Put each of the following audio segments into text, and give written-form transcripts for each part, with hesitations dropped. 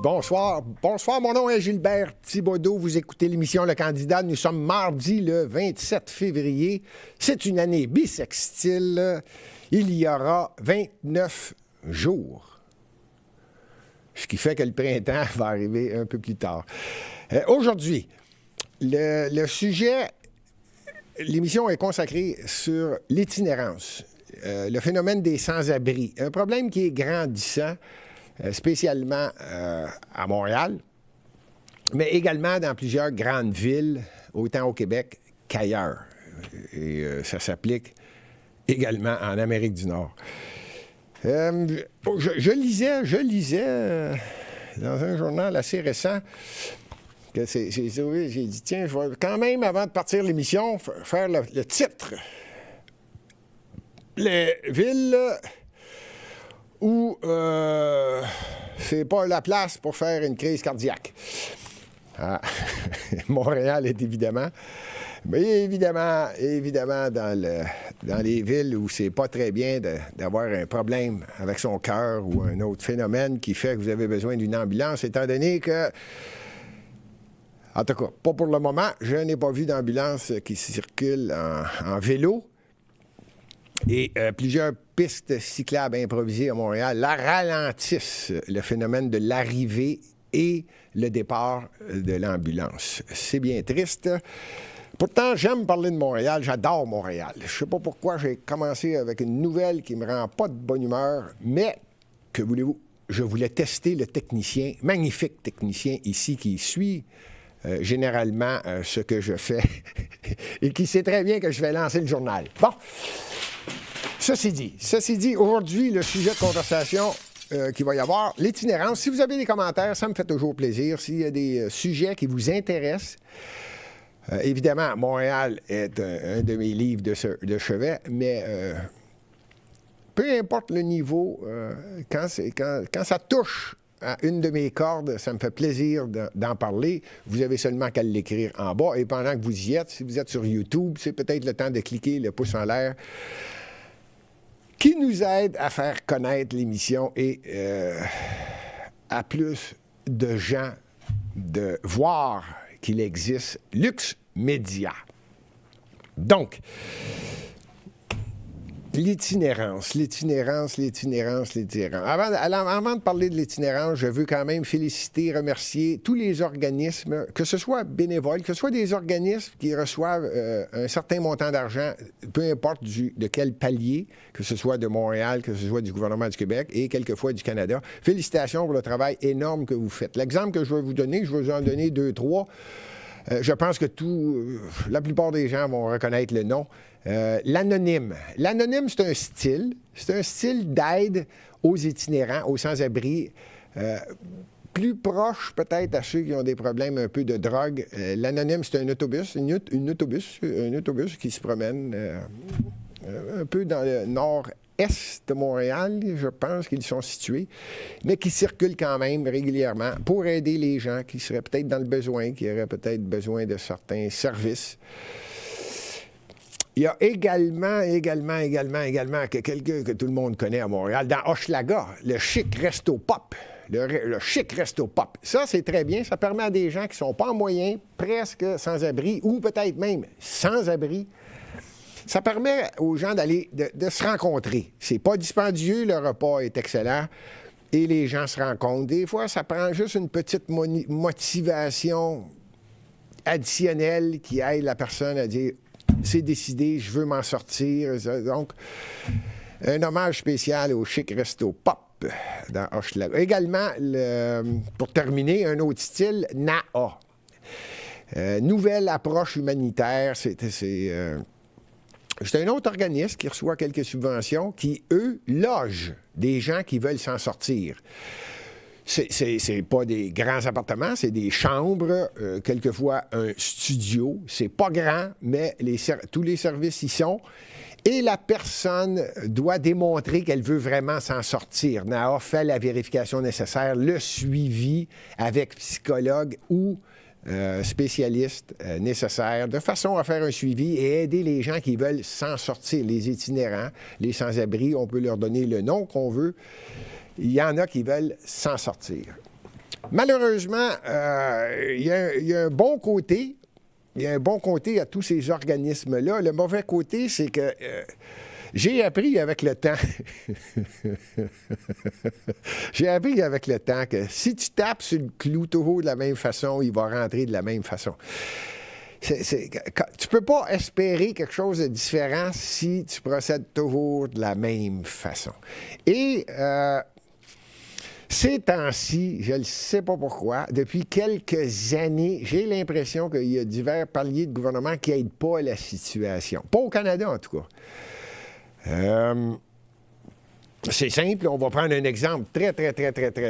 Bonsoir. Bonsoir, mon nom est Gilbert Thibodeau. Vous écoutez l'émission Le Candidat. Nous sommes mardi le 27 février. C'est une année bissextile. Il y aura 29 jours. Ce qui fait que le printemps va arriver un peu plus tard. Aujourd'hui, le sujet, l'émission est consacrée sur l'itinérance, le phénomène des sans-abri. Un problème qui est grandissant, spécialement à Montréal, mais également dans plusieurs grandes villes, autant au Québec qu'ailleurs. Et ça s'applique également en Amérique du Nord. Je lisais dans un journal assez récent que j'ai dit, tiens, je vais quand même, avant de partir l'émission, faire le titre. Les villes où c'est pas la place pour faire une crise cardiaque. Ah, Montréal est évidemment... Mais évidemment, dans les villes où c'est pas très bien d'avoir un problème avec son cœur ou un autre phénomène qui fait que vous avez besoin d'une ambulance, étant donné que, en tout cas, pas pour le moment, je n'ai pas vu d'ambulance qui circule en vélo. Et plusieurs pistes cyclables improvisées à Montréal ralentissent le phénomène de l'arrivée et le départ de l'ambulance. C'est bien triste. Pourtant, j'aime parler de Montréal, j'adore Montréal. Je ne sais pas pourquoi j'ai commencé avec une nouvelle qui ne me rend pas de bonne humeur, mais, que voulez-vous, je voulais tester le technicien, magnifique technicien ici qui suit généralement ce que je fais et qui sait très bien que je vais lancer le journal. Bon, ceci dit, aujourd'hui, le sujet de conversation qu'il va y avoir, l'itinérance. Si vous avez des commentaires, ça me fait toujours plaisir. S'il y a des sujets qui vous intéressent, évidemment, Montréal est un de mes livres de chevet, mais peu importe le niveau, quand ça touche à une de mes cordes, ça me fait plaisir d'en parler. Vous avez seulement qu'à l'écrire en bas. Et pendant que vous y êtes, si vous êtes sur YouTube, c'est peut-être le temps de cliquer le pouce en l'air qui nous aide à faire connaître l'émission et à plus de gens de voir qu'il existe Lux Média. Donc, l'itinérance. Avant de parler de l'itinérance, je veux quand même féliciter, remercier tous les organismes, que ce soit bénévoles, que ce soit des organismes qui reçoivent un certain montant d'argent, peu importe de quel palier, que ce soit de Montréal, que ce soit du gouvernement du Québec et quelquefois du Canada. Félicitations pour le travail énorme que vous faites. L'exemple que je vais vous donner, je vais vous en donner 2, 3. Je pense que la plupart des gens vont reconnaître le nom. L'anonyme. L'anonyme, c'est un style d'aide aux itinérants, aux sans-abri, plus proche peut-être à ceux qui ont des problèmes un peu de drogue. L'anonyme, c'est un autobus, un autobus qui se promène un peu dans le nord-est de Montréal, je pense qu'ils sont situés, mais qui circulent quand même régulièrement pour aider les gens qui seraient peut-être dans le besoin, qui auraient peut-être besoin de certains services. Il y a également quelqu'un que tout le monde connaît à Montréal, dans Hochelaga, le Chic Resto Pop. Le Chic Resto Pop. Ça, c'est très bien. Ça permet à des gens qui ne sont pas en moyen, presque sans-abri, ou peut-être même sans-abri. Ça permet aux gens de se rencontrer. C'est pas dispendieux, le repas est excellent, et les gens se rencontrent. Des fois, ça prend juste une petite motivation additionnelle qui aide la personne à dire « c'est décidé, je veux m'en sortir ». Donc, un hommage spécial au Chic Resto Pop dans Hochelaga. Également, pour terminer, un autre style, NAA. Nouvelle approche humanitaire, c'est un autre organisme qui reçoit quelques subventions qui, eux, logent des gens qui veulent s'en sortir. C'est pas des grands appartements, c'est des chambres, quelquefois un studio. C'est pas grand, mais tous les services y sont. Et la personne doit démontrer qu'elle veut vraiment s'en sortir. NAA fait la vérification nécessaire, le suivi avec psychologue ou spécialistes nécessaires, de façon à faire un suivi et aider les gens qui veulent s'en sortir, les itinérants, les sans-abri, on peut leur donner le nom qu'on veut. Il y en a qui veulent s'en sortir. Malheureusement, il y a un bon côté. Il y a un bon côté à tous ces organismes-là. Le mauvais côté, c'est que j'ai appris avec le temps. J'ai appris avec le temps que si tu tapes sur le clou toujours de la même façon, il va rentrer de la même façon. Tu ne peux pas espérer quelque chose de différent si tu procèdes toujours de la même façon. Et ces temps-ci, je ne sais pas pourquoi, depuis quelques années, j'ai l'impression qu'il y a divers paliers de gouvernement qui n'aident pas la situation. Pas au Canada, en tout cas. C'est simple, on va prendre un exemple très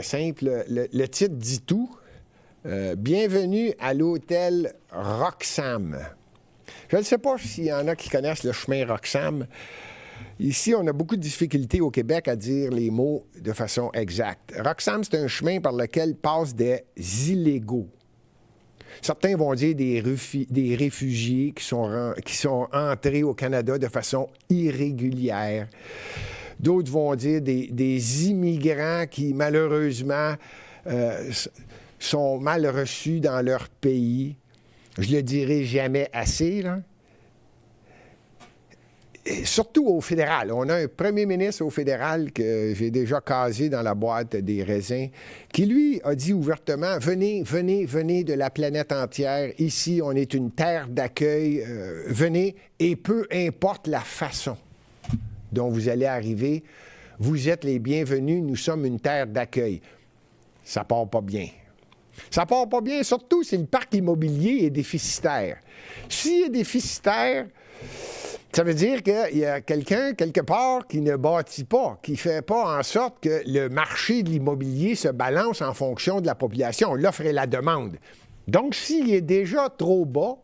simple. Le titre dit tout. Bienvenue à l'hôtel Roxham. Je ne sais pas s'il y en a qui connaissent le chemin Roxham. Ici, on a beaucoup de difficultés au Québec à dire les mots de façon exacte. Roxham, c'est un chemin par lequel passent des illégaux. Certains vont dire des réfugiés qui sont entrés au Canada de façon irrégulière. D'autres vont dire des immigrants qui, malheureusement, sont mal reçus dans leur pays. Je le dirai jamais assez, là. Et surtout au fédéral. On a un premier ministre au fédéral que j'ai déjà casé dans la boîte des raisins, qui, lui, a dit ouvertement, venez de la planète entière. Ici, on est une terre d'accueil. Venez, et peu importe la façon dont vous allez arriver, vous êtes les bienvenus. Nous sommes une terre d'accueil. Ça part pas bien. Ça part pas bien, surtout si le parc immobilier est déficitaire. S'il est déficitaire, ça veut dire qu'il y a quelqu'un, quelque part, qui ne bâtit pas, qui ne fait pas en sorte que le marché de l'immobilier se balance en fonction de la population, l'offre et la demande. Donc, s'il est déjà trop bas,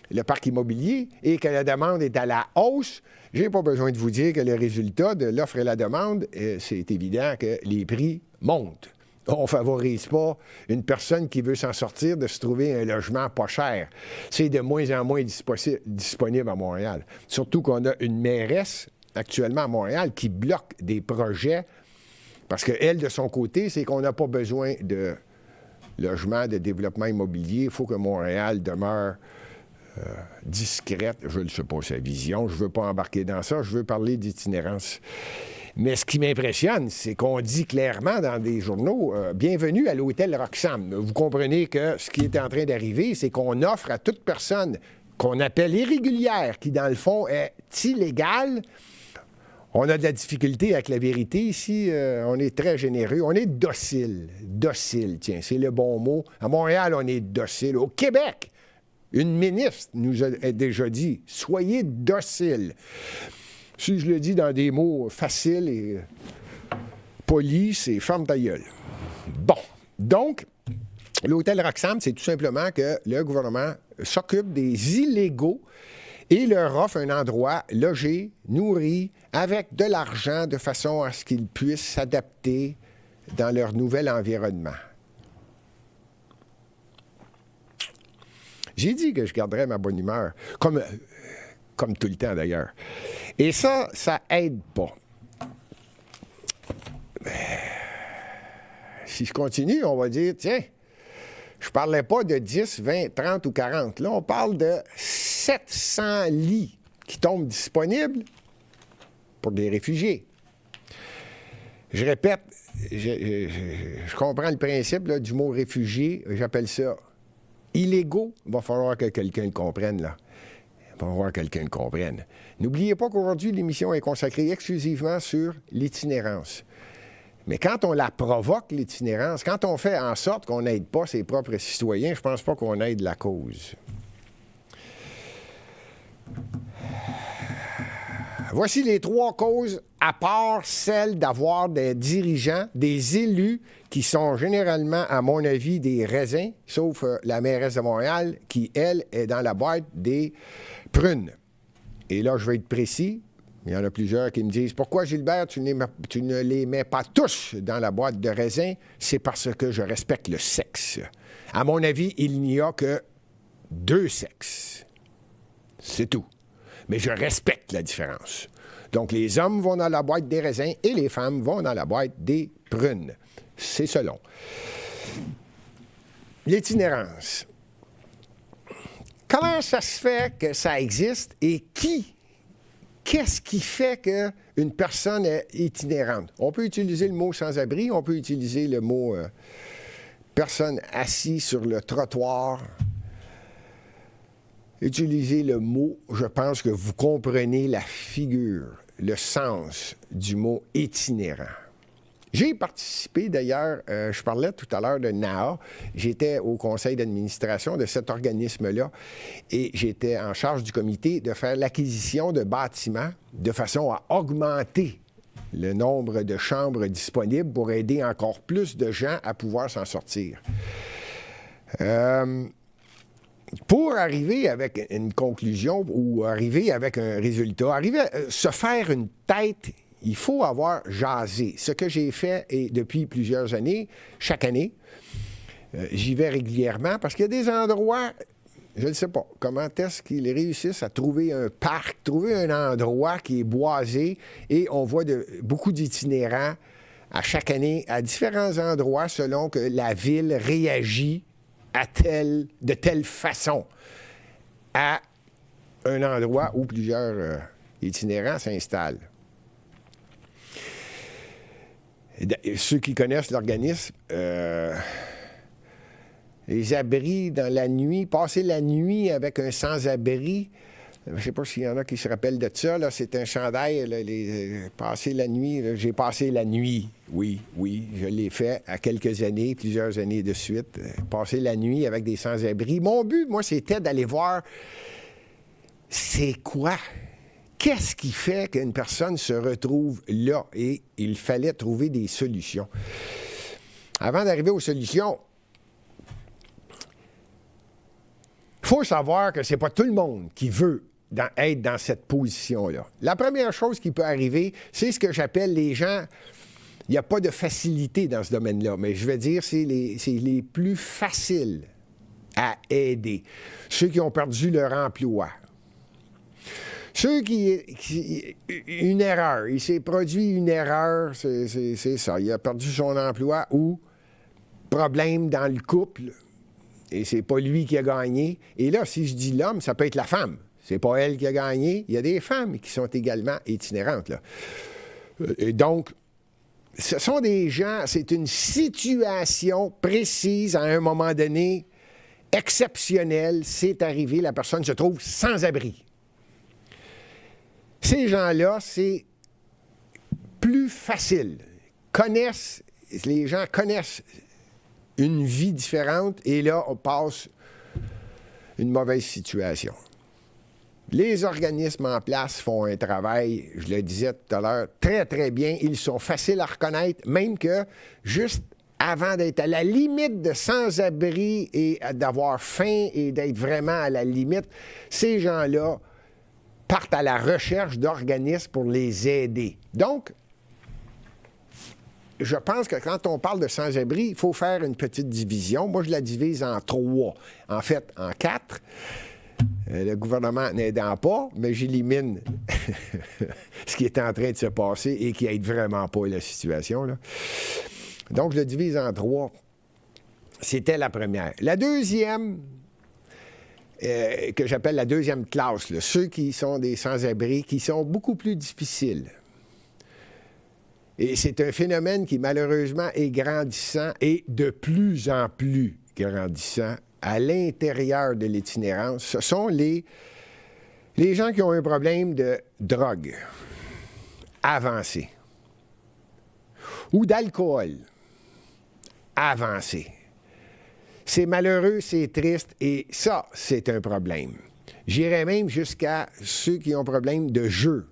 le parc immobilier, et que la demande est à la hausse, je n'ai pas besoin de vous dire que le résultat de l'offre et la demande, c'est évident que les prix montent. On ne favorise pas une personne qui veut s'en sortir de se trouver un logement pas cher. C'est de moins en moins disponible à Montréal. Surtout qu'on a une mairesse actuellement à Montréal qui bloque des projets parce qu'elle, de son côté, c'est qu'on n'a pas besoin de logement, de développement immobilier. Il faut que Montréal demeure discrète. Je ne sais pas sa vision. Je ne veux pas embarquer dans ça. Je veux parler d'itinérance. Mais ce qui m'impressionne, c'est qu'on dit clairement dans des journaux « Bienvenue à l'hôtel Roxham ». Vous comprenez que ce qui est en train d'arriver, c'est qu'on offre à toute personne qu'on appelle irrégulière, qui dans le fond est illégale. On a de la difficulté avec la vérité ici. On est très généreux. On est docile. Docile, tiens, c'est le bon mot. À Montréal, on est docile. Au Québec, une ministre nous a déjà dit « Soyez docile ». Si je le dis dans des mots faciles et polis, c'est « ferme ta gueule ». Bon, donc, l'hôtel Roxham, c'est tout simplement que le gouvernement s'occupe des illégaux et leur offre un endroit logé, nourri, avec de l'argent, de façon à ce qu'ils puissent s'adapter dans leur nouvel environnement. J'ai dit que je garderais ma bonne humeur, comme tout le temps d'ailleurs. Et ça aide pas. Si je continue, on va dire, tiens, je parlais pas de 10, 20, 30 ou 40. Là, on parle de 700 lits qui tombent disponibles pour des réfugiés. Je répète, je comprends le principe là, du mot réfugié. J'appelle ça illégaux. Il va falloir que quelqu'un le comprenne, là. Il va falloir que quelqu'un le comprenne. N'oubliez pas qu'aujourd'hui, l'émission est consacrée exclusivement sur l'itinérance. Mais quand on la provoque, l'itinérance, quand on fait en sorte qu'on n'aide pas ses propres citoyens, je ne pense pas qu'on aide la cause. Voici les 3 causes, à part celle d'avoir des dirigeants, des élus, qui sont généralement, à mon avis, des raisins, sauf la mairesse de Montréal, qui, elle, est dans la boîte des prunes. Et là, je vais être précis. Il y en a plusieurs qui me disent « Pourquoi, Gilbert, tu ne les mets pas tous dans la boîte de raisins? » C'est parce que je respecte le sexe. À mon avis, il n'y a que 2 sexes. C'est tout. Mais je respecte la différence. Donc, les hommes vont dans la boîte des raisins et les femmes vont dans la boîte des prunes. C'est selon. L'itinérance. Comment ça se fait que ça existe et qu'est-ce qui fait qu'une personne est itinérante? On peut utiliser le mot sans-abri, on peut utiliser le mot personne assise sur le trottoir. Utilisez le mot, je pense que vous comprenez la figure, le sens du mot itinérant. J'ai participé d'ailleurs, je parlais tout à l'heure de NAA, j'étais au conseil d'administration de cet organisme-là et j'étais en charge du comité de faire l'acquisition de bâtiments de façon à augmenter le nombre de chambres disponibles pour aider encore plus de gens à pouvoir s'en sortir. Pour arriver avec une conclusion ou arriver avec un résultat, se faire une tête, il faut avoir jasé. Ce que j'ai fait depuis plusieurs années, chaque année, j'y vais régulièrement parce qu'il y a des endroits, je ne sais pas, comment est-ce qu'ils réussissent à trouver un parc, trouver un endroit qui est boisé et on voit beaucoup d'itinérants à chaque année à différents endroits selon que la ville réagit de telle façon à un endroit où plusieurs itinérants s'installent. Ceux qui connaissent l'organisme, les abris dans la nuit, passer la nuit avec un sans-abri, je ne sais pas s'il y en a qui se rappellent de ça, là, c'est un chandail, passer la nuit, là, j'ai passé la nuit, oui, je l'ai fait à quelques années, plusieurs années de suite, passer la nuit avec des sans-abri. Mon but, moi, c'était d'aller voir c'est quoi. Qu'est-ce qui fait qu'une personne se retrouve là? Et il fallait trouver des solutions. Avant d'arriver aux solutions, il faut savoir que ce n'est pas tout le monde qui veut être dans cette position-là. La première chose qui peut arriver, c'est ce que j'appelle les gens... Il n'y a pas de facilité dans ce domaine-là, mais je vais dire c'est les plus faciles à aider. Ceux qui ont perdu leur emploi. Ceux une erreur, il s'est produit une erreur, c'est ça, il a perdu son emploi ou problème dans le couple, et c'est pas lui qui a gagné. Et là, si je dis l'homme, ça peut être la femme. C'est pas elle qui a gagné. Il y a des femmes qui sont également itinérantes, là. Et donc, ce sont des gens, c'est une situation précise à un moment donné, exceptionnelle, c'est arrivé, la personne se trouve sans abri. Ces gens-là, c'est plus facile. Les gens connaissent une vie différente et là, on passe une mauvaise situation. Les organismes en place font un travail, je le disais tout à l'heure, très, très bien. Ils sont faciles à reconnaître, même que juste avant d'être à la limite de sans-abri et d'avoir faim et d'être vraiment à la limite, ces gens-là partent à la recherche d'organismes pour les aider. Donc, je pense que quand on parle de sans-abri, il faut faire une petite division. Moi, je la divise en 3, en fait, en 4. Le gouvernement n'aidant pas, mais j'élimine ce qui est en train de se passer et qui n'aide vraiment pas la situation, là. Donc, je le divise en 3. C'était la première. La deuxième... que j'appelle la deuxième classe, là, ceux qui sont des sans-abri, qui sont beaucoup plus difficiles. Et c'est un phénomène qui, malheureusement, est grandissant et de plus en plus grandissant à l'intérieur de l'itinérance. Ce sont les gens qui ont un problème de drogue avancé ou d'alcool avancé. C'est malheureux, c'est triste, et ça, c'est un problème. J'irais même jusqu'à ceux qui ont un problème de jeu,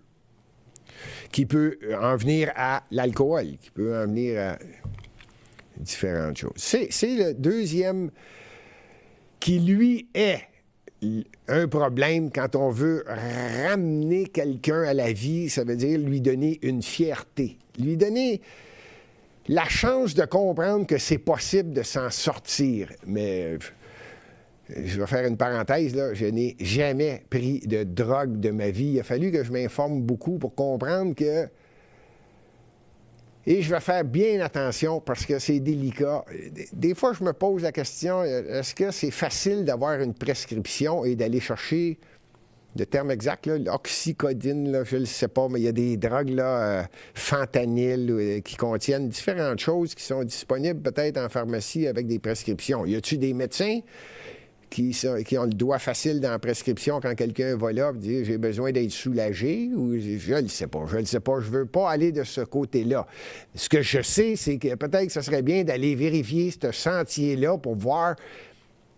qui peut en venir à l'alcool, qui peut en venir à différentes choses. C'est le deuxième qui, lui, est un problème quand on veut ramener quelqu'un à la vie, ça veut dire lui donner une fierté, lui donner la chance de comprendre que c'est possible de s'en sortir. Mais je vais faire une parenthèse, là, je n'ai jamais pris de drogue de ma vie. Il a fallu que je m'informe beaucoup pour comprendre que Et je vais faire bien attention parce que c'est délicat. Des fois, je me pose la question, est-ce que c'est facile d'avoir une prescription et d'aller chercher, le terme exact, là, l'oxycodone, là, je ne le sais pas, mais il y a des drogues, là, fentanyl, qui contiennent différentes choses qui sont disponibles peut-être en pharmacie avec des prescriptions. Y a-t-il des médecins qui ont le doigt facile dans la prescription quand quelqu'un va là et dit « j'ai besoin d'être soulagé » ou « je ne le sais pas, je ne veux pas aller de ce côté-là ». Ce que je sais, c'est que peut-être que ce serait bien d'aller vérifier ce sentier-là pour voir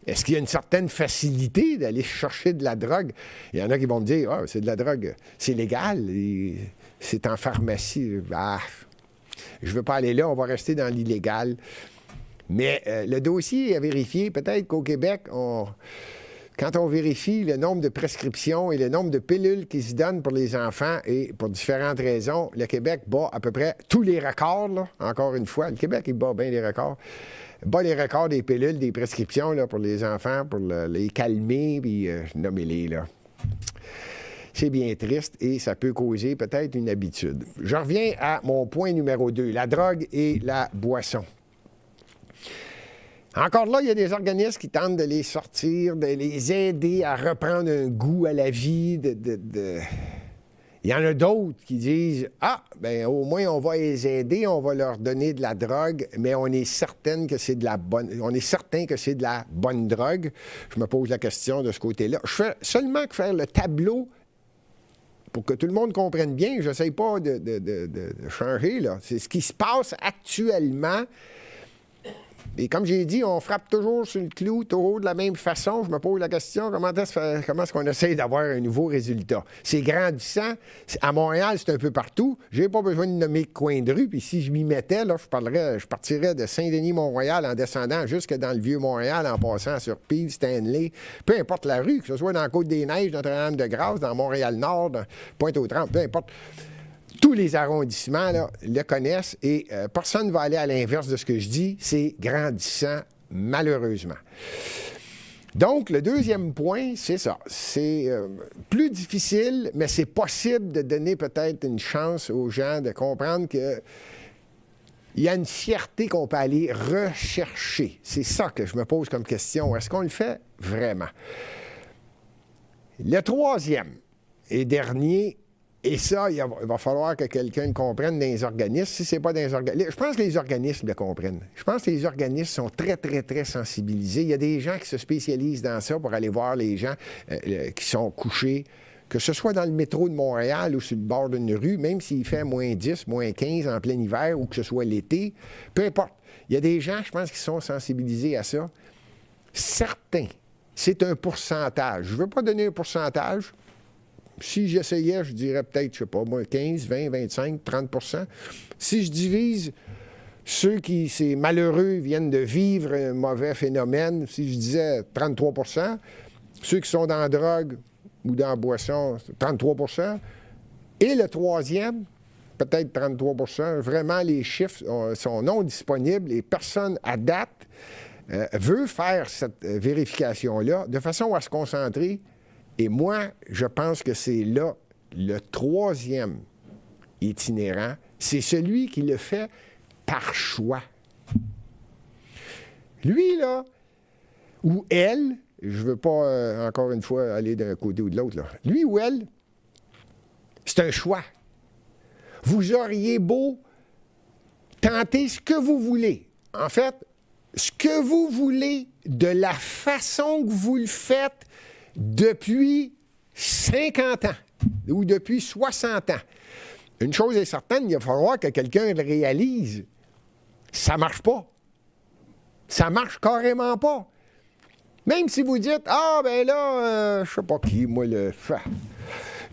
est-ce qu'il y a une certaine facilité d'aller chercher de la drogue. Il y en a qui vont me dire « ah, c'est de la drogue, c'est légal, c'est en pharmacie. » Ah, je ne veux pas aller là, on va rester dans l'illégal. Mais le dossier est à vérifier. Peut-être qu'au Québec, quand on vérifie le nombre de prescriptions et le nombre de pilules qui se donnent pour les enfants, et pour différentes raisons, le Québec bat à peu près tous les records, là, encore une fois. Le Québec, il bat bien les records. Il bat les records des pilules, des prescriptions là, pour les enfants, pour les calmer, puis nommez-les, là. C'est bien triste et ça peut causer peut-être une habitude. Je reviens à mon point numéro 2, la drogue et la boisson. Encore là, il y a des organismes qui tentent de les sortir, de les aider à reprendre un goût à la vie. Il y en a d'autres qui disent « Ah, bien, au moins, on va les aider, on va leur donner de la drogue, mais on est certain que c'est de la bonne drogue. » Je me pose la question de ce côté-là. Je fais seulement que faire le tableau pour que tout le monde comprenne bien. Je n'essaie pas de changer, là. C'est ce qui se passe actuellement. Et comme j'ai dit, on frappe toujours sur le clou, toujours de la même façon. Je me pose la question, comment est-ce qu'on essaie d'avoir un nouveau résultat? C'est grandissant. À Montréal, c'est un peu partout. Je n'ai pas besoin de nommer coin de rue. Puis si je m'y mettais, là, je partirais de Saint-Denis-Mont-Royal en descendant jusque dans le Vieux-Montréal, en passant sur Peel, Stanley. Peu importe la rue, que ce soit dans la Côte-des-Neiges, Notre-Dame-de-Grâce, dans Montréal-Nord, dans Pointe-aux-Trembles, peu importe. Tous les arrondissements là, le connaissent et personne ne va aller à l'inverse de ce que je dis. C'est grandissant, malheureusement. Donc, le deuxième point, c'est ça. C'est plus difficile, mais c'est possible de donner peut-être une chance aux gens de comprendre qu'il y a une fierté qu'on peut aller rechercher. C'est ça que je me pose comme question. Est-ce qu'on le fait vraiment? Le troisième et dernier, et ça, il va falloir que quelqu'un le comprenne dans les organismes. Si ce n'est pas dans les organismes... Je pense que les organismes le comprennent. Je pense que les organismes sont très, très, très sensibilisés. Il y a des gens qui se spécialisent dans ça pour aller voir les gens qui sont couchés, que ce soit dans le métro de Montréal ou sur le bord d'une rue, même s'il fait moins 10, moins 15 en plein hiver ou que ce soit l'été, peu importe. Il y a des gens, je pense, qui sont sensibilisés à ça. Certains, c'est un pourcentage. Je ne veux pas donner un pourcentage. Si j'essayais, je dirais peut-être, je ne sais pas, moi, 15, 20, 25, 30 %. Si je divise ceux qui, c'est malheureux, viennent de vivre un mauvais phénomène, si je disais 33 %, ceux qui sont dans la drogue ou dans la boisson, 33 %, et le troisième, peut-être 33 %, vraiment, les chiffres sont non disponibles et personne, à date, veut faire cette vérification-là de façon à se concentrer. Et moi, je pense que c'est là le troisième itinérant. C'est celui qui le fait par choix. Lui, là, ou elle, je ne veux pas, encore une fois, aller d'un côté ou de l'autre, là. Lui ou elle, c'est un choix. Vous auriez beau tenter ce que vous voulez. En fait, ce que vous voulez, de la façon que vous le faites, depuis 50 ans ou depuis 60 ans. Une chose est certaine, il va falloir que quelqu'un le réalise. Ça ne marche pas. Ça ne marche carrément pas. Même si vous dites « Ah, ben là, je ne sais pas qui, moi,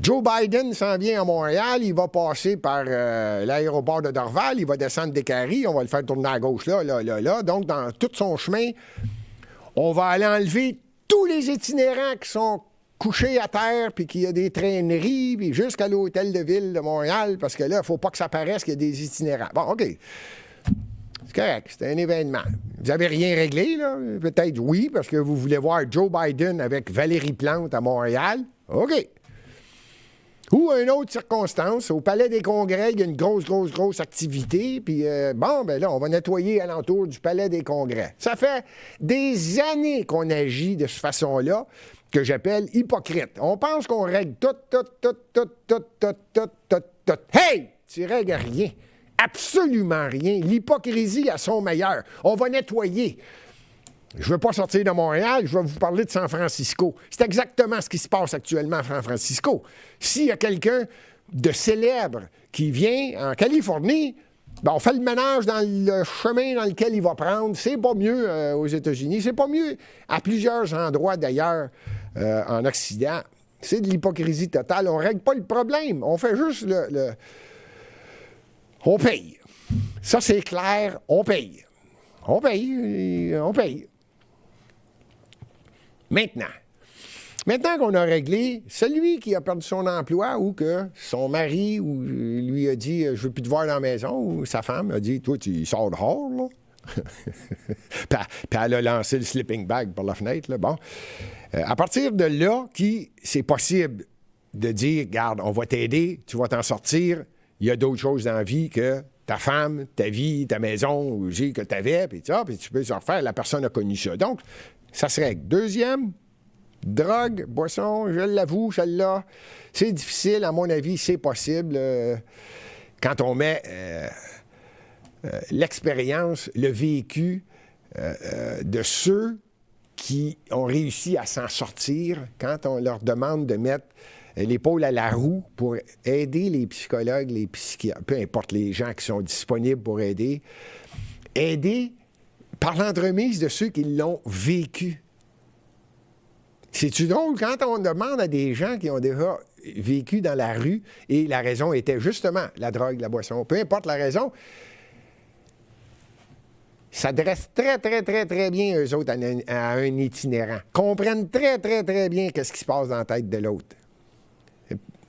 Joe Biden s'en vient à Montréal, il va passer par l'aéroport de Dorval, il va descendre des Caries, on va le faire tourner à gauche là. Donc, dans tout son chemin, on va aller enlever tous les itinérants qui sont couchés à terre, puis qu'il y a des traîneries, puis jusqu'à l'hôtel de ville de Montréal, parce que là, il ne faut pas que ça paraisse qu'il y a des itinérants. Bon, OK. C'est correct, c'est un événement. Vous n'avez rien réglé, là? Peut-être oui, parce que vous voulez voir Joe Biden avec Valérie Plante à Montréal. OK. Ou une autre circonstance, au Palais des Congrès, il y a une grosse activité, puis ben là, on va nettoyer alentour du Palais des Congrès. Ça fait des années qu'on agit de cette façon-là, que j'appelle hypocrite. On pense qu'on règle tout. Hey! Tu règles rien. Absolument rien. L'hypocrisie à son meilleur. On va nettoyer. Je ne veux pas sortir de Montréal, je vais vous parler de San Francisco. C'est exactement ce qui se passe actuellement à San Francisco. S'il y a quelqu'un de célèbre qui vient en Californie, ben on fait le ménage dans le chemin dans lequel il va prendre. C'est pas mieux aux États-Unis, c'est pas mieux à plusieurs endroits d'ailleurs en Occident. C'est de l'hypocrisie totale. On ne règle pas le problème. On fait juste on paye. Ça, c'est clair, on paye. On paye. Maintenant qu'on a réglé, celui qui a perdu son emploi ou que son mari ou lui a dit « je veux plus te voir dans la maison » ou sa femme a dit « toi, tu sors dehors, là. » Puis elle a lancé le sleeping bag par la fenêtre, là. Bon. À partir de là, c'est possible de dire « regarde, on va t'aider, tu vas t'en sortir, il y a d'autres choses dans la vie que ta femme, ta vie, ta maison, que tu avais, puis ça, puis tu peux se refaire. La personne a connu ça. » Donc, ça se règle. Deuxième, drogue, boisson, je l'avoue, celle-là, c'est difficile. À mon avis, c'est possible quand on met l'expérience, le vécu de ceux qui ont réussi à s'en sortir quand on leur demande de mettre l'épaule à la roue pour aider les psychologues, les psychiatres, peu importe les gens qui sont disponibles pour aider par l'entremise de ceux qui l'ont vécu. C'est-tu drôle quand on demande à des gens qui ont déjà vécu dans la rue et la raison était justement la drogue, la boisson, peu importe la raison, s'adressent très bien, eux autres, à un itinérant, comprennent très bien qu'est-ce qui se passe dans la tête de l'autre.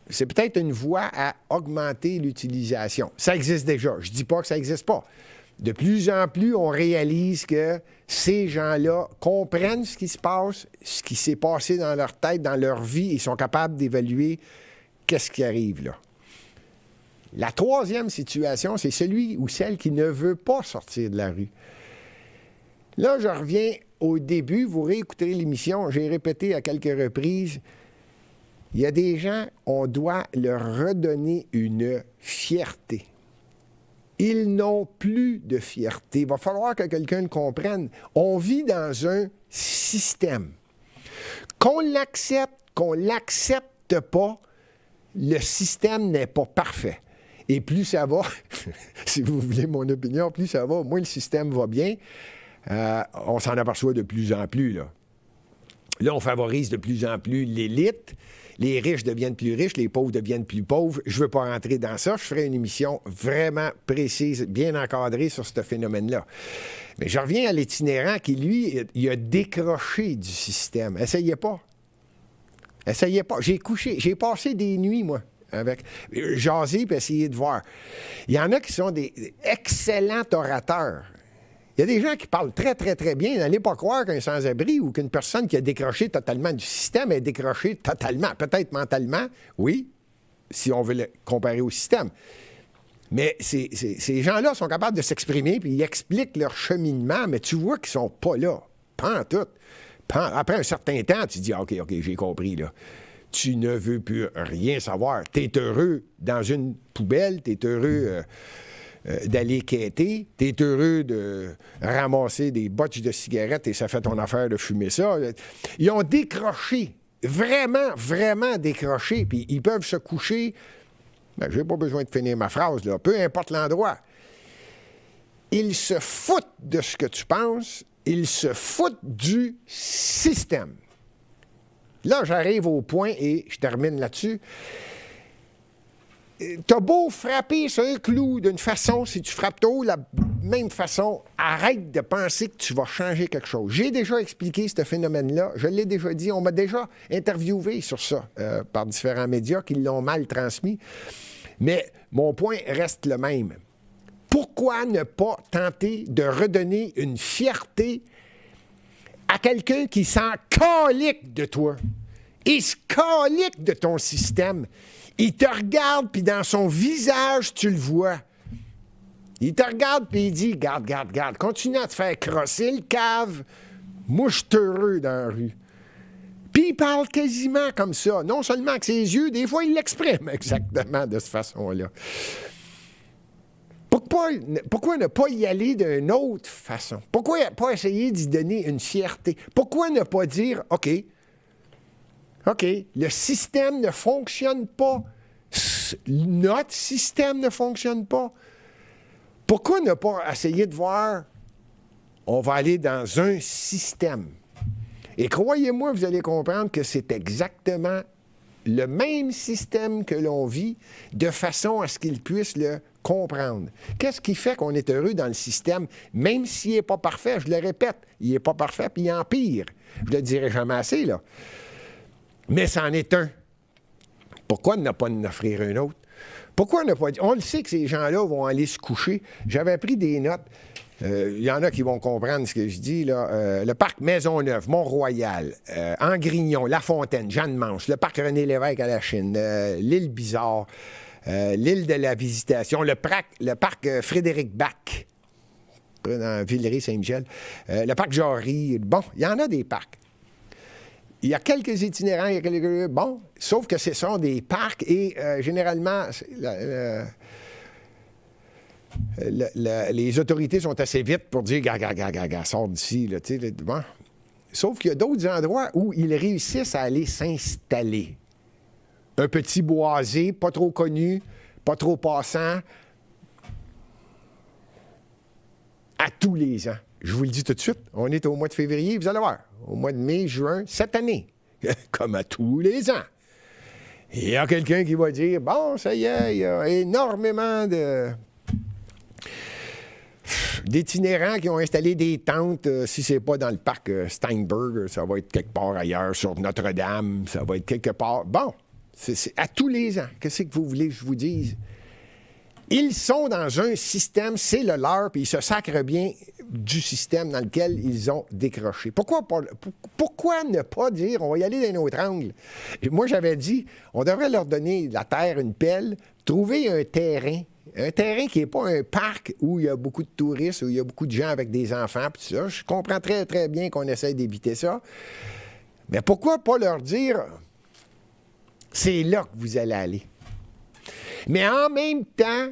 C'est peut-être une voie à augmenter l'utilisation. Ça existe déjà. Je ne dis pas que ça n'existe pas. De plus en plus, on réalise que ces gens-là comprennent ce qui se passe, ce qui s'est passé dans leur tête, dans leur vie, et sont capables d'évaluer qu'est-ce qui arrive là. La troisième situation, c'est celui ou celle qui ne veut pas sortir de la rue. Là, je reviens au début. Vous réécouterez l'émission. J'ai répété à quelques reprises. Il y a des gens, on doit leur redonner une fierté. Ils n'ont plus de fierté. Il va falloir que quelqu'un le comprenne. On vit dans un système. Qu'on l'accepte pas, le système n'est pas parfait. Et plus ça va, si vous voulez mon opinion, plus ça va, moins le système va bien. On s'en aperçoit de plus en plus, là. Là, on favorise de plus en plus l'élite. Les riches deviennent plus riches, les pauvres deviennent plus pauvres. Je ne veux pas rentrer dans ça. Je ferai une émission vraiment précise, bien encadrée sur ce phénomène-là. Mais je reviens à l'itinérant qui, lui, il a décroché du système. Essayez pas. J'ai passé des nuits, moi, avec jaser et essayer de voir. Il y en a qui sont des excellents orateurs. Il y a des gens qui parlent très bien. N'allez pas croire qu'un sans-abri ou qu'une personne qui a décroché totalement du système est décroché totalement. Peut-être mentalement, oui, si on veut le comparer au système. Mais ces gens-là sont capables de s'exprimer puis ils expliquent leur cheminement, mais tu vois qu'ils sont pas là. Pas en tout. Après un certain temps, tu dis « OK, j'ai compris, là. » Tu ne veux plus rien savoir. Tu es heureux dans une poubelle, tu es heureux d'aller quêter, tu es heureux de ramasser des botches de cigarettes et ça fait ton affaire de fumer ça. Ils ont décroché, vraiment décroché, puis ils peuvent se coucher. Je n'ai pas besoin de finir ma phrase, là. Peu importe l'endroit. Ils se foutent de ce que tu penses, ils se foutent du système. Là, j'arrive au point et je termine là-dessus. T'as beau frapper sur un clou d'une façon, si tu frappes tôt, la même façon, arrête de penser que tu vas changer quelque chose. J'ai déjà expliqué ce phénomène-là, je l'ai déjà dit, on m'a déjà interviewé sur ça par différents médias qui l'ont mal transmis. Mais mon point reste le même. Pourquoi ne pas tenter de redonner une fierté à quelqu'un qui s'en calique de toi? Il se calique de ton système. Il te regarde, puis dans son visage, tu le vois. Il te regarde, puis il dit, garde, continue à te faire crosser le cave. Moi, je suis heureux dans la rue. Puis il parle quasiment comme ça. Non seulement avec ses yeux, des fois, il l'exprime exactement de cette façon-là. Pourquoi ne pas y aller d'une autre façon? Pourquoi pas essayer d'y donner une fierté? Pourquoi ne pas dire, OK, le système ne fonctionne pas. Notre système ne fonctionne pas. Pourquoi ne pas essayer de voir, on va aller dans un système? Et croyez-moi, vous allez comprendre que c'est exactement le même système que l'on vit de façon à ce qu'il puisse le comprendre. Qu'est-ce qui fait qu'on est heureux dans le système, même s'il n'est pas parfait? Je le répète, il n'est pas parfait, puis il empire. Je le dirai jamais assez, là. Mais c'en est un. Pourquoi ne pas en offrir un autre? Pourquoi ne pas dire? On le sait que ces gens-là vont aller se coucher. J'avais pris des notes. Il y en a qui vont comprendre ce que je dis, là. Le parc Maisonneuve, Mont-Royal, Angrignon, La Fontaine, Jeanne-Manche, le parc René-Lévesque à la Chine, l'île Bizarre, l'île de la Visitation, le parc Frédéric Bach, dans Villeray-Saint-Michel, le parc Jarry. Bon, il y en a des parcs. Il y a quelques itinérants, bon, sauf que ce sont des parcs et généralement, les autorités sont assez vite pour dire « sors d'ici ». Bon. Sauf qu'il y a d'autres endroits où ils réussissent à aller s'installer. Un petit boisé, pas trop connu, pas trop passant, à tous les ans. Je vous le dis tout de suite, on est au mois de février, vous allez voir, au mois de mai, juin, cette année, comme à tous les ans. Il y a quelqu'un qui va dire, bon, ça y est, il y a énormément d'itinérants qui ont installé des tentes. Si c'est pas dans le parc Steinberg, ça va être quelque part ailleurs, sur Notre-Dame, ça va être quelque part. Bon, c'est à tous les ans. Qu'est-ce que vous voulez que je vous dise? Ils sont dans un système, c'est le leur, puis ils se sacrent bien du système dans lequel ils ont décroché. Pourquoi ne pas dire, on va y aller d'un autre angle? Moi, j'avais dit, on devrait leur donner la terre, une pelle, trouver un terrain qui n'est pas un parc où il y a beaucoup de touristes, où il y a beaucoup de gens avec des enfants, puis tout ça. Je comprends très, très bien qu'on essaie d'éviter ça. Mais pourquoi pas leur dire, c'est là que vous allez aller? Mais en même temps,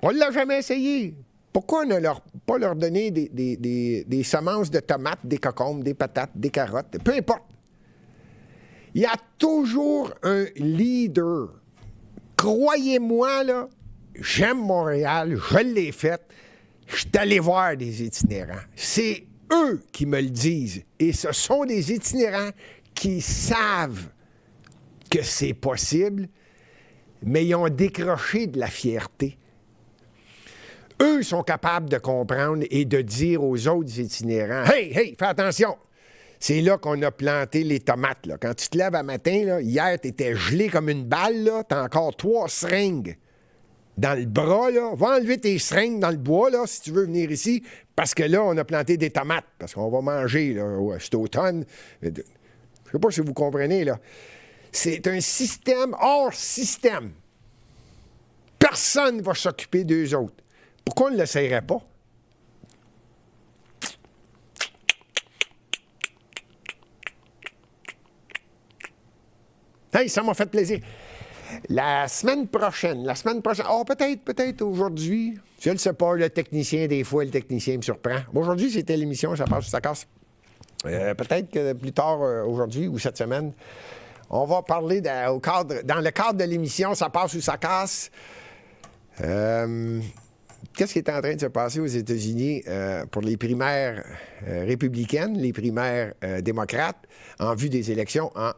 on ne l'a jamais essayé. Pourquoi ne pas leur donner des semences de tomates, des concombres, des patates, des carottes, peu importe. Il y a toujours un leader. Croyez-moi, là, j'aime Montréal, je l'ai fait, je suis allé voir des itinérants. C'est eux qui me le disent. Et ce sont des itinérants qui savent que c'est possible, mais ils ont décroché de la fierté. Eux sont capables de comprendre et de dire aux autres itinérants, « Hey, fais attention! C'est là qu'on a planté les tomates. Là. Quand tu te lèves à matin, là, hier, tu étais gelé comme une balle, tu as encore 3 seringues dans le bras. Là. Va enlever tes seringues dans le bois là, si tu veux venir ici, parce que là, on a planté des tomates, parce qu'on va manger là, cet automne. Je ne sais pas si vous comprenez, là. C'est un système hors système. Personne ne va s'occuper d'eux autres. Pourquoi on ne l'essayerait pas? Hey, ça m'a fait plaisir. La semaine prochaine, peut-être aujourd'hui, je ne le sais pas, le technicien me surprend. Aujourd'hui, c'était l'émission, ça passe ou ça casse. Peut-être que plus tard, aujourd'hui ou cette semaine, on va parler dans le cadre de l'émission, ça passe ou ça casse. Qu'est-ce qui est en train de se passer aux États-Unis pour les primaires républicaines, les primaires démocrates, en vue des élections en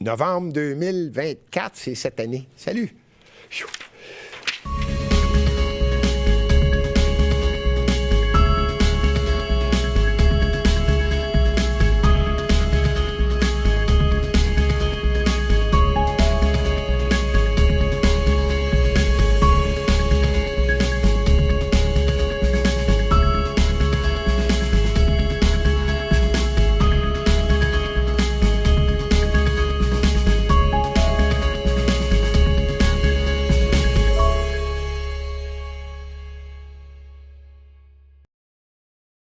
novembre 2024, c'est cette année. Salut!